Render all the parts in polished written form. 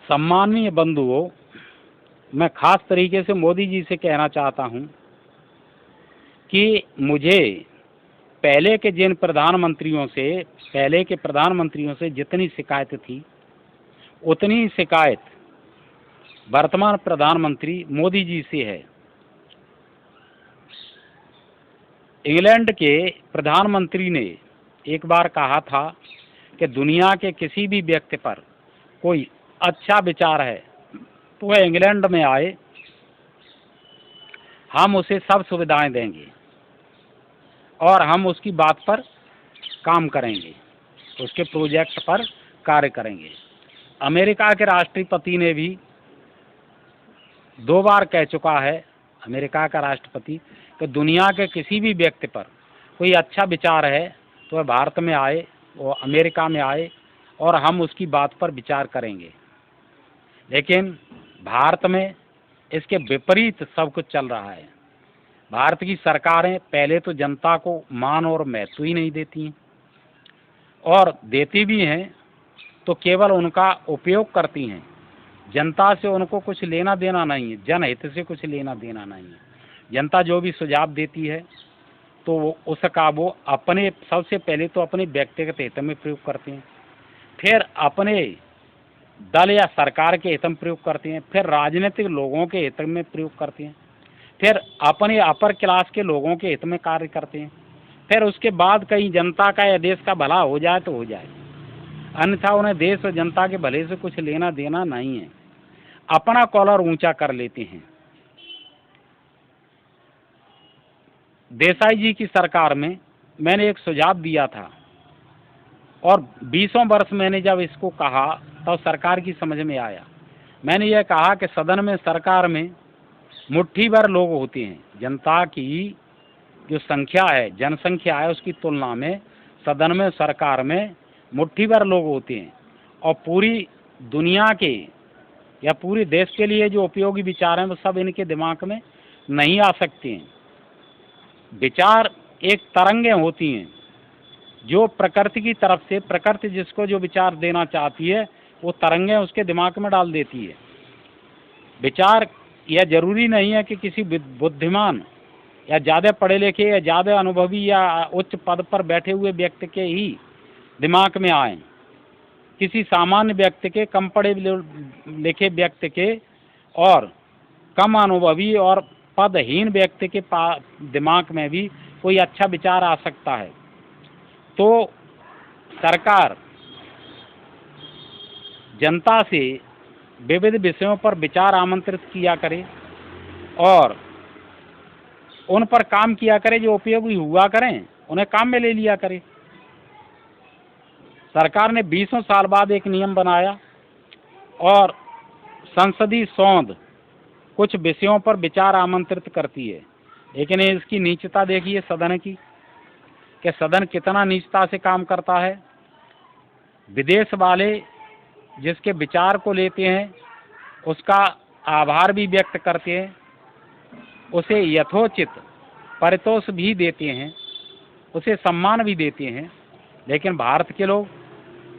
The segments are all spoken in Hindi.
सम्माननीय बंधुओं, मैं खास तरीके से मोदी जी से कहना चाहता हूं कि मुझे पहले के प्रधानमंत्रियों से जितनी शिकायत थी उतनी शिकायत वर्तमान प्रधानमंत्री मोदी जी से है। इंग्लैंड के प्रधानमंत्री ने एक बार कहा था कि दुनिया के किसी भी व्यक्ति पर कोई अच्छा विचार है तो वह इंग्लैंड में आए, हम उसे सब सुविधाएं देंगे और हम उसकी बात पर काम करेंगे, उसके प्रोजेक्ट पर कार्य करेंगे। अमेरिका के राष्ट्रपति ने भी 2 बार कह चुका है, अमेरिका का राष्ट्रपति, कि दुनिया के किसी भी व्यक्ति पर कोई अच्छा विचार है तो वह भारत में आए, वो अमेरिका में आए और हम उसकी बात पर विचार करेंगे। लेकिन भारत में इसके विपरीत सब कुछ चल रहा है। भारत की सरकारें पहले तो जनता को मान और महत्व ही नहीं देती हैं, और देती भी हैं तो केवल उनका उपयोग करती हैं। जनता से उनको कुछ लेना देना नहीं है, जनहित से कुछ लेना देना नहीं है। जनता जो भी सुझाव देती है तो उसका वो अपने सबसे पहले तो अपने व्यक्तिगत हित में प्रयोग करते हैं, फिर अपने दल या सरकार के हित में प्रयोग करते हैं, फिर राजनीतिक लोगों के हित में प्रयोग करते हैं, फिर अपने अपर क्लास के लोगों के हित में कार्य करते हैं, फिर उसके बाद कहीं जनता का या देश का भला हो जाए तो हो जाए, अन्यथा उन्हें देश और जनता के भले से कुछ लेना देना नहीं है। अपना कॉलर ऊंचा कर लेते हैं। देसाई जी की सरकार में मैंने एक सुझाव दिया था और 20 वर्ष मैंने जब इसको कहा तब सरकार की समझ में आया। मैंने यह कहा कि सदन में, सरकार में मुट्ठी भर लोग होते हैं। जनता की जो संख्या है, जनसंख्या है, उसकी तुलना में सदन में, सरकार में मुट्ठी भर लोग होते हैं और पूरी दुनिया के या पूरे देश के लिए जो उपयोगी विचार हैं वो सब इनके दिमाग में नहीं आ सकते हैं। विचार एक तरंगें होती हैं जो प्रकृति की तरफ से, प्रकृति जिसको जो विचार देना चाहती है वो तरंगें उसके दिमाग में डाल देती है। विचार यह जरूरी नहीं है कि किसी बुद्धिमान या ज़्यादा पढ़े लिखे या ज़्यादा अनुभवी या उच्च पद पर बैठे हुए व्यक्ति के ही दिमाग में आए। किसी सामान्य व्यक्ति के, कम पढ़े लिखे व्यक्ति के और कम अनुभवी और पदहीन व्यक्ति के दिमाग में भी कोई अच्छा विचार आ सकता है। तो सरकार जनता से विविध विषयों पर विचार आमंत्रित किया करे और उन पर काम किया करे, जो उपयोगी हुआ करें उन्हें काम में ले लिया करे। सरकार ने 20 साल बाद एक नियम बनाया और संसदीय सौंध कुछ विषयों पर विचार आमंत्रित करती है, लेकिन इसकी नीचता देखिए सदन की, कि सदन कितना नीचता से काम करता है। विदेश वाले जिसके विचार को लेते हैं उसका आभार भी व्यक्त करते हैं, उसे यथोचित पारितोष भी देते हैं, उसे सम्मान भी देते हैं, लेकिन भारत के लोग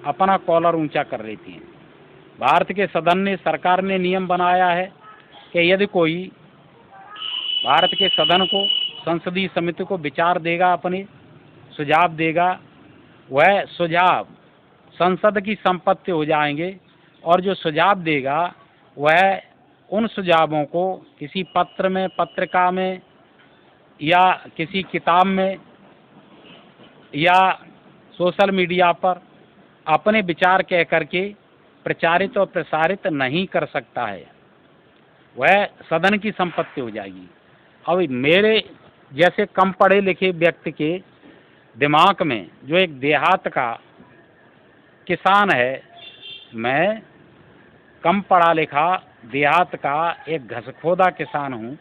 अपना कॉलर ऊंचा कर लेते हैं। भारत के सदन ने, सरकार ने नियम बनाया है कि यदि कोई भारत के सदन को, संसदीय समिति को विचार देगा, अपने सुझाव देगा, वह सुझाव संसद की संपत्ति हो जाएंगे और जो सुझाव देगा वह उन सुझावों को किसी पत्र में, पत्रिका में या किसी किताब में या सोशल मीडिया पर अपने विचार कह करके प्रचारित और प्रसारित नहीं कर सकता है, वह सदन की संपत्ति हो जाएगी। अब मेरे जैसे कम पढ़े लिखे व्यक्ति के दिमाग में, जो एक देहात का किसान है, मैं कम पढ़ा लिखा देहात का एक घसखोदा किसान हूँ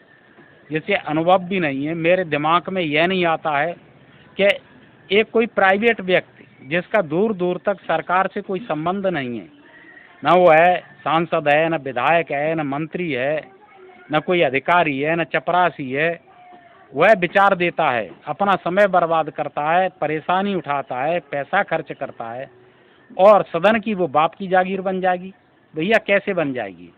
जिसे अनुभव भी नहीं है, मेरे दिमाग में यह नहीं आता है कि एक कोई प्राइवेट व्यक्ति जिसका दूर दूर तक सरकार से कोई संबंध नहीं है, न वो है सांसद है, न विधायक है, न मंत्री है, न कोई अधिकारी है, न चपरासी है, वह विचार देता है, अपना समय बर्बाद करता है, परेशानी उठाता है, पैसा खर्च करता है और सदन की वो बाप की जागीर बन जाएगी। भैया कैसे बन जाएगी?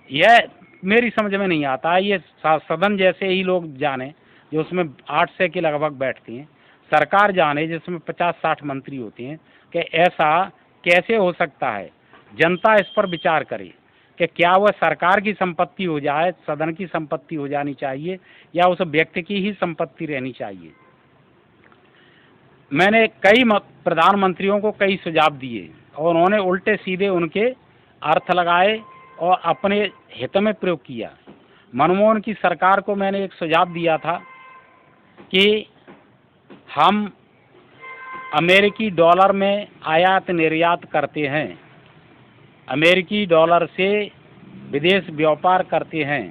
यह मेरी समझ में नहीं आता। ये सदन जैसे ही लोग जाने जो उसमें 800 के लगभग बैठती हैं, सरकार जाने जिसमें 50-60 मंत्री होते हैं, कि ऐसा कैसे हो सकता है? जनता इस पर विचार करे कि क्या वह सरकार की संपत्ति हो जाए, सदन की संपत्ति हो जानी चाहिए, या उस व्यक्ति की ही संपत्ति रहनी चाहिए। मैंने कई प्रधानमंत्रियों को कई सुझाव दिए और उन्होंने उल्टे सीधे उनके अर्थ लगाए और अपने हित में प्रयोग किया। मनमोहन की सरकार को मैंने एक सुझाव दिया था कि हम अमेरिकी डॉलर में आयात निर्यात करते हैं, अमेरिकी डॉलर से विदेश व्यापार करते हैं।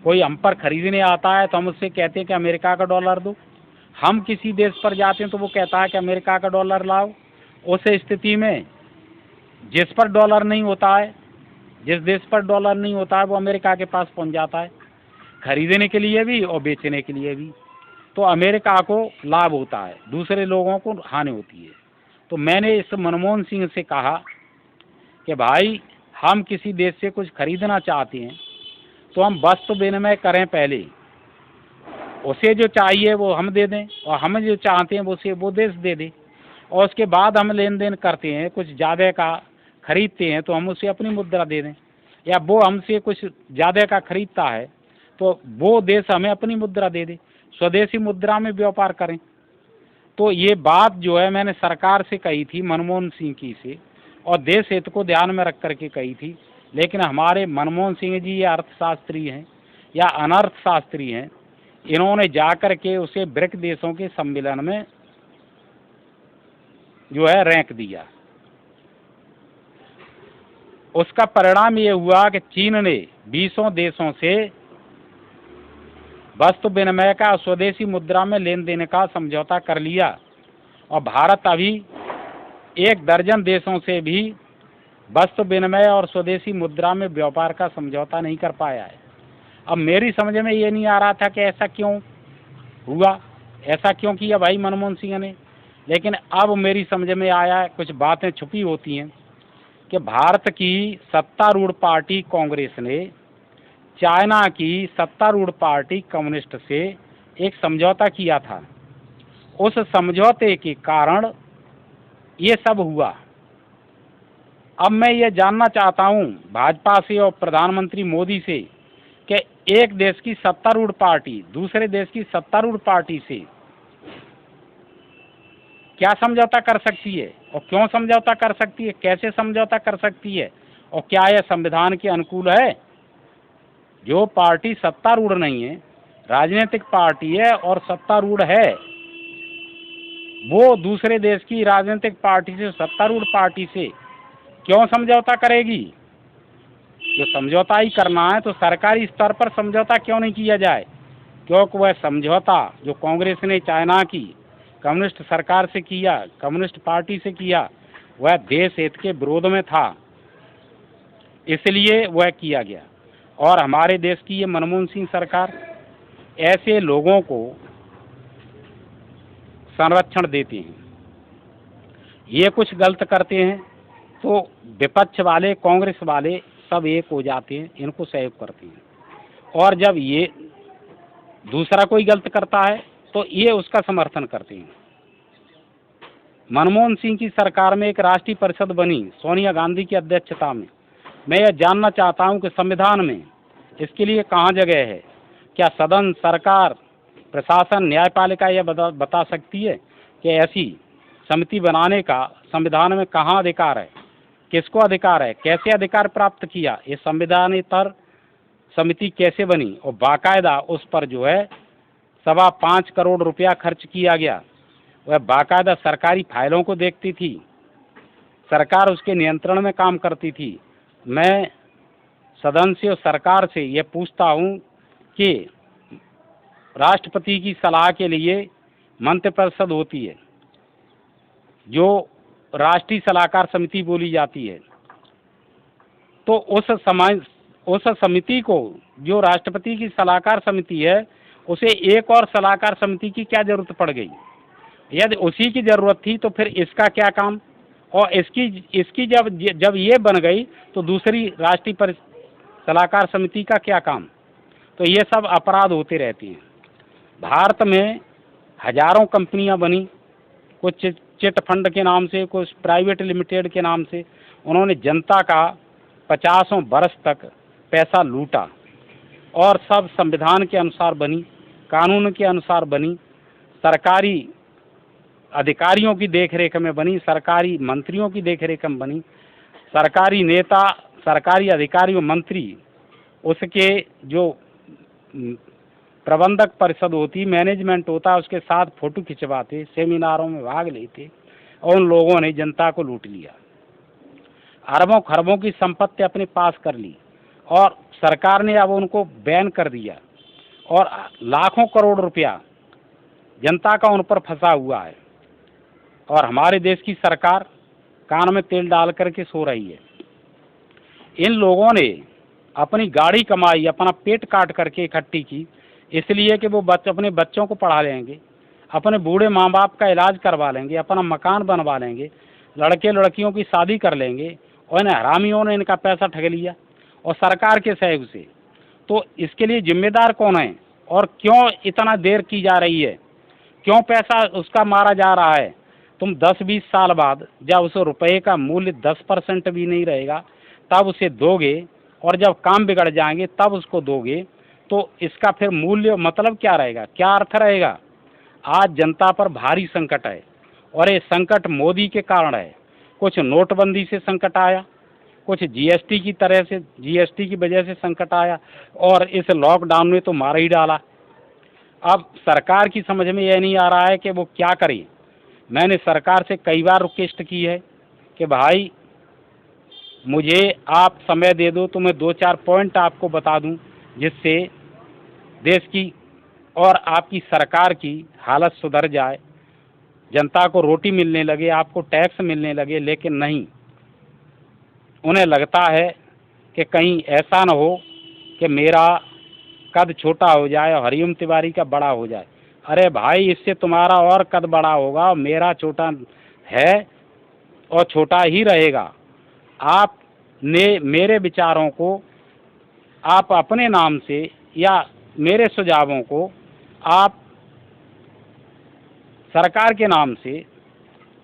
कोई हम पर खरीदने आता है तो हम उससे कहते हैं कि अमेरिका का डॉलर दो। हम किसी देश पर जाते हैं तो वो कहता है कि अमेरिका का डॉलर लाओ। उस स्थिति में जिस पर डॉलर नहीं होता है, जिस देश पर डॉलर नहीं होता है, वो अमेरिका के पास पहुंच जाता है, खरीदने के लिए भी और बेचने के लिए भी। तो अमेरिका को लाभ होता है, दूसरे लोगों को हानि होती है। तो मैंने इस मनमोहन सिंह से कहा कि भाई, हम किसी देश से कुछ खरीदना चाहते हैं तो हम वस्तु विनिमय करें, पहले उसे जो चाहिए वो हम दे दें और हम जो चाहते हैं वो देश दे दे, और उसके बाद हम लेन देन करते हैं, कुछ ज़्यादा का खरीदते हैं तो हम उसे अपनी मुद्रा दे दें, या वो हमसे कुछ ज़्यादा का खरीदता है तो वो देश हमें अपनी मुद्रा दे दे, स्वदेशी मुद्रा में व्यापार करें। तो ये बात जो है मैंने सरकार से कही थी, मनमोहन सिंह की से, और देश हित को ध्यान में रख करके कही थी। लेकिन हमारे मनमोहन सिंह जी ये अर्थशास्त्री हैं या अनर्थशास्त्री हैं, इन्होंने जाकर के उसे ब्रिक्स देशों के सम्मेलन में जो है रैंक दिया। उसका परिणाम ये हुआ कि चीन ने 20 देशों से वस्तु विनिमय का स्वदेशी मुद्रा में लेन देन का समझौता कर लिया, और भारत अभी 1 दर्जन देशों से भी वस्तु विनिमय और स्वदेशी मुद्रा में व्यापार का समझौता नहीं कर पाया है। अब मेरी समझ में ये नहीं आ रहा था कि ऐसा क्यों हुआ, ऐसा क्यों किया भाई मनमोहन सिंह ने। लेकिन अब मेरी समझ में आया, कुछ बातें छुपी होती हैं, कि भारत की सत्तारूढ़ पार्टी कांग्रेस ने चाइना की सत्तारूढ़ पार्टी कम्युनिस्ट से एक समझौता किया था। उस समझौते के कारण ये सब हुआ। अब मैं ये जानना चाहता हूँ भाजपा से और प्रधानमंत्री मोदी से कि एक देश की सत्तारूढ़ पार्टी दूसरे देश की सत्तारूढ़ पार्टी से क्या समझौता कर सकती है, और क्यों समझौता कर सकती है, कैसे समझौता कर सकती है, और क्या यह संविधान के अनुकूल है? जो पार्टी सत्तारूढ़ नहीं है, राजनीतिक पार्टी है और सत्तारूढ़ है, वो दूसरे देश की राजनीतिक पार्टी से, सत्तारूढ़ पार्टी से क्यों समझौता करेगी? जो समझौता ही करना है तो सरकारी स्तर पर समझौता क्यों नहीं किया जाए? क्योंकि वह समझौता जो कांग्रेस ने चाइना की कम्युनिस्ट सरकार से किया, कम्युनिस्ट पार्टी से किया, वह देश हित के विरोध में था, इसलिए वह किया गया। और हमारे देश की ये मनमोहन सिंह सरकार ऐसे लोगों को संरक्षण देती हैं। ये कुछ गलत करते हैं तो विपक्ष वाले, कांग्रेस वाले सब एक हो जाते हैं, इनको सहयोग करते हैं, और जब ये दूसरा कोई गलत करता है तो ये उसका समर्थन करते हैं। मनमोहन सिंह की सरकार में एक राष्ट्रीय परिषद बनी सोनिया गांधी की अध्यक्षता में। मैं यह जानना चाहता हूं कि संविधान में इसके लिए कहाँ जगह है? क्या सदन, सरकार, प्रशासन, न्यायपालिका यह बता सकती है कि ऐसी समिति बनाने का संविधान में कहाँ अधिकार है? किसको अधिकार है? कैसे अधिकार प्राप्त किया? ये संविधानेतर समिति कैसे बनी? और बाकायदा उस पर जो है 5.25 करोड़ रुपया खर्च किया गया। वह बाकायदा सरकारी फाइलों को देखती थी, सरकार उसके नियंत्रण में काम करती थी। मैं सदन से और सरकार से ये पूछता हूँ कि राष्ट्रपति की सलाह के लिए मंत्रिपरिषद होती है, जो राष्ट्रीय सलाहकार समिति बोली जाती है, तो उस समिति को, जो राष्ट्रपति की सलाहकार समिति है, उसे एक और सलाहकार समिति की क्या जरूरत पड़ गई? यदि उसी की जरूरत थी तो फिर इसका क्या काम? और इसकी जब ये बन गई तो दूसरी राष्ट्रीय सलाहकार समिति का क्या काम। तो ये सब अपराध होते रहते हैं। भारत में हजारों कंपनियां बनी, कुछ चिट फंड के नाम से, कुछ प्राइवेट लिमिटेड के नाम से। उन्होंने जनता का 50 बरस तक पैसा लूटा और सब संविधान के अनुसार बनी, कानून के अनुसार बनी, सरकारी अधिकारियों की देखरेख में बनी, सरकारी मंत्रियों की देखरेख में बनी। सरकारी नेता, सरकारी अधिकारियों, मंत्री, उसके जो प्रबंधक परिषद होती, मैनेजमेंट होता, उसके साथ फोटो खिंचवाते, सेमिनारों में भाग लेते, और उन लोगों ने जनता को लूट लिया। अरबों खरबों की संपत्ति अपने पास कर ली और सरकार ने अब उनको बैन कर दिया और लाखों करोड़ रुपया जनता का उन पर फंसा हुआ है। और हमारे देश की सरकार कान में तेल डाल करके सो रही है। इन लोगों ने अपनी गाड़ी कमाई, अपना पेट काट करके इकट्ठी की, इसलिए कि वो अपने बच्चों को पढ़ा लेंगे, अपने बूढ़े माँ बाप का इलाज करवा लेंगे, अपना मकान बनवा लेंगे, लड़के लड़कियों की शादी कर लेंगे, और इन हरामियों ने इनका पैसा ठग लिया और सरकार के सहयोग से। तो इसके लिए जिम्मेदार कौन है और क्यों इतना देर की जा रही है, क्यों पैसा उसका मारा जा रहा है। तुम 10-20 साल बाद जब उस रुपये का मूल्य 10% भी नहीं रहेगा तब उसे दोगे, और जब काम बिगड़ जाएंगे तब उसको दोगे, तो इसका फिर मूल्य मतलब क्या रहेगा, क्या अर्थ रहेगा। आज जनता पर भारी संकट है और ये संकट मोदी के कारण है। कुछ नोटबंदी से संकट आया, कुछ जीएसटी की तरह से, जीएसटी की वजह से संकट आया, और इस लॉकडाउन ने तो मार ही डाला। अब सरकार की समझ में यह नहीं आ रहा है कि वो क्या करे। मैंने सरकार से कई बार रिक्वेस्ट की है कि भाई मुझे आप समय दे दो तो मैं 2-4 पॉइंट आपको बता दूं जिससे देश की और आपकी सरकार की हालत सुधर जाए, जनता को रोटी मिलने लगे, आपको टैक्स मिलने लगे। लेकिन नहीं, उन्हें लगता है कि कहीं ऐसा न हो कि मेरा कद छोटा हो जाए और हरिओम तिवारी का बड़ा हो जाए। अरे भाई, इससे तुम्हारा और कद बड़ा होगा, मेरा छोटा है और छोटा ही रहेगा। आपने मेरे विचारों को आप अपने नाम से या मेरे सुझावों को आप सरकार के नाम से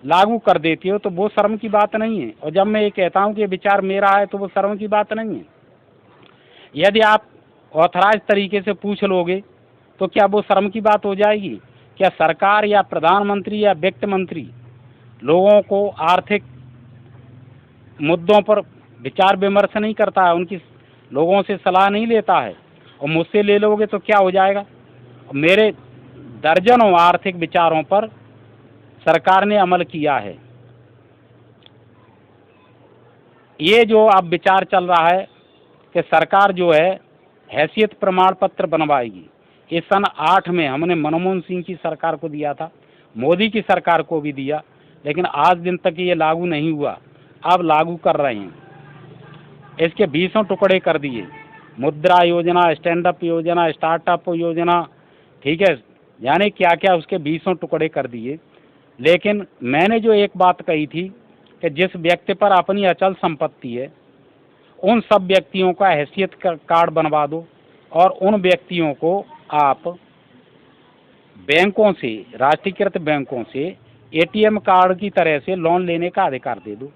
लागू कर देती हो तो वो शर्म की बात नहीं है। और जब मैं ये कहता हूँ कि विचार मेरा है तो वो शर्म की बात नहीं है। यदि आप ऑथराइज तरीके से पूछ लोगे तो क्या वो शर्म की बात हो जाएगी। क्या सरकार या प्रधानमंत्री या वित्त मंत्री लोगों को आर्थिक मुद्दों पर विचार विमर्श नहीं करता है, उनकी लोगों से सलाह नहीं लेता है, और मुझसे ले लोगे तो क्या हो जाएगा। मेरे दर्जनों आर्थिक विचारों पर सरकार ने अमल किया है। ये जो अब विचार चल रहा है कि सरकार जो है हैसियत प्रमाण पत्र बनवाएगी, ये सन 8 में हमने मनमोहन सिंह की सरकार को दिया था, मोदी की सरकार को भी दिया, लेकिन आज दिन तक ये लागू नहीं हुआ। अब लागू कर रहे हैं। इसके 20 टुकड़े कर दिए, मुद्रा योजना, स्टैंड अप योजना, स्टार्टअप योजना, ठीक है, यानी क्या क्या उसके 20 टुकड़े कर दिए। लेकिन मैंने जो एक बात कही थी कि जिस व्यक्ति पर अपनी अचल संपत्ति है उन सब व्यक्तियों का हैसियत कार्ड बनवा दो, और उन व्यक्तियों को आप बैंकों से, राष्ट्रीयकृत बैंकों से एटीएम कार्ड की तरह से लोन लेने का अधिकार दे दो।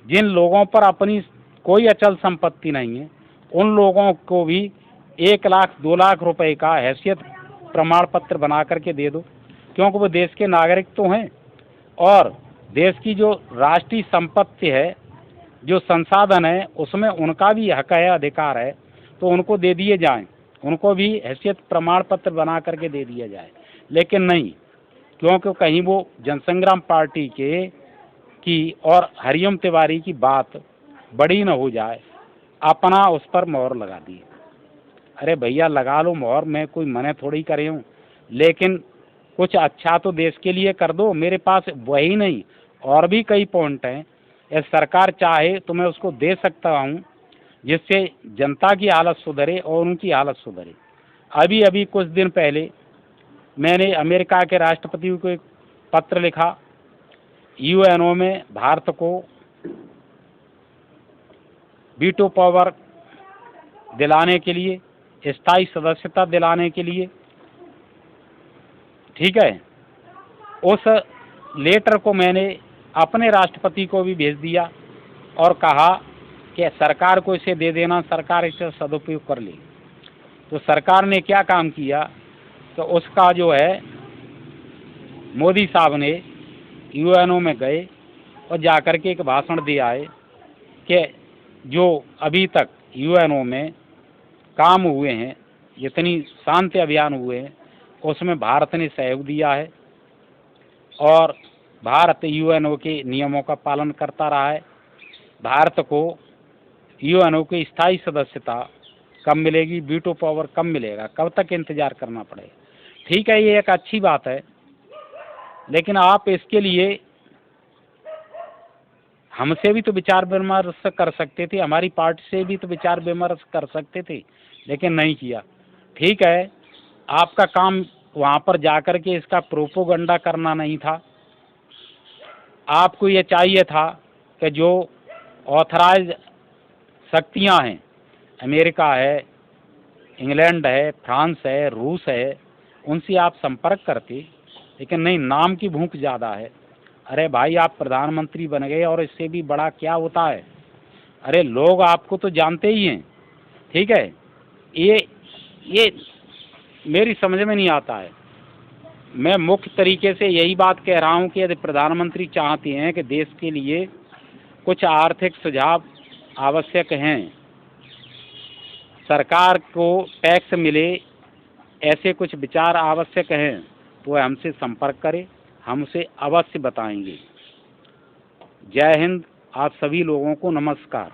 जिन लोगों पर अपनी कोई अचल संपत्ति नहीं है उन लोगों को भी 1 लाख 2 लाख रुपए का हैसियत प्रमाण पत्र बना करके दे दो, क्योंकि वो देश के नागरिक तो हैं और देश की जो राष्ट्रीय संपत्ति है, जो संसाधन है, उसमें उनका भी हक है, अधिकार है, तो उनको दे दिए जाएं, उनको भी हैसियत प्रमाण पत्र बना करके दे दिया जाए। लेकिन नहीं, क्योंकि कहीं वो जनसंग्राम पार्टी की और हरिओम तिवारी की बात बड़ी न हो जाए, अपना उस पर मोहर लगा दी। अरे भैया लगा लो मोहर, मैं कोई मना थोड़ी करे हूँ, लेकिन कुछ अच्छा तो देश के लिए कर दो। मेरे पास वही नहीं और भी कई पॉइंट हैं, यदि सरकार चाहे तो मैं उसको दे सकता हूँ जिससे जनता की हालत सुधरे और उनकी हालत सुधरे। अभी कुछ दिन पहले मैंने अमेरिका के राष्ट्रपति को एक पत्र लिखा यूएनओ में भारत को वीटो पावर दिलाने के लिए, स्थायी सदस्यता दिलाने के लिए, ठीक है, उस लेटर को मैंने अपने राष्ट्रपति को भी भेज दिया और कहा कि सरकार को इसे दे देना, सरकार इसे सदुपयोग कर ले। तो सरकार ने क्या काम किया, तो उसका जो है मोदी साहब ने यूएनओ में गए और जाकर के एक भाषण दे आए कि जो अभी तक यूएनओ में काम हुए हैं, जितनी शांति अभियान हुए हैं, उसमें भारत ने सहयोग दिया है और भारत यूएनओ के नियमों का पालन करता रहा है। भारत को यूएनओ की स्थायी सदस्यता कब मिलेगी, वीटो पावर कब मिलेगा, कब तक इंतजार करना पड़ेगा। ठीक है, ये एक अच्छी बात है, लेकिन आप इसके लिए हमसे भी तो विचार विमर्श कर सकते थे, हमारी पार्टी से भी तो विचार विमर्श कर सकते थे, लेकिन नहीं किया। ठीक है, आपका काम वहाँ पर जाकर के इसका प्रोपोगंडा करना नहीं था। आपको ये चाहिए था कि जो ऑथराइज शक्तियाँ हैं, अमेरिका है, इंग्लैंड है, फ्रांस है, रूस है, उनसे आप संपर्क करते, लेकिन नहीं, नाम की भूख ज़्यादा है। अरे भाई, आप प्रधानमंत्री बन गए और इससे भी बड़ा क्या होता है। अरे लोग आपको तो जानते ही हैं, ठीक है। ये मेरी समझ में नहीं आता है। मैं मुख्य तरीके से यही बात कह रहा हूँ कि यदि प्रधानमंत्री चाहते हैं कि देश के लिए कुछ आर्थिक सुझाव आवश्यक हैं, सरकार को टैक्स मिले, ऐसे कुछ विचार आवश्यक हैं, तो वह हमसे संपर्क करें, हम उसे अवश्य बताएंगे। जय हिंद। आप सभी लोगों को नमस्कार।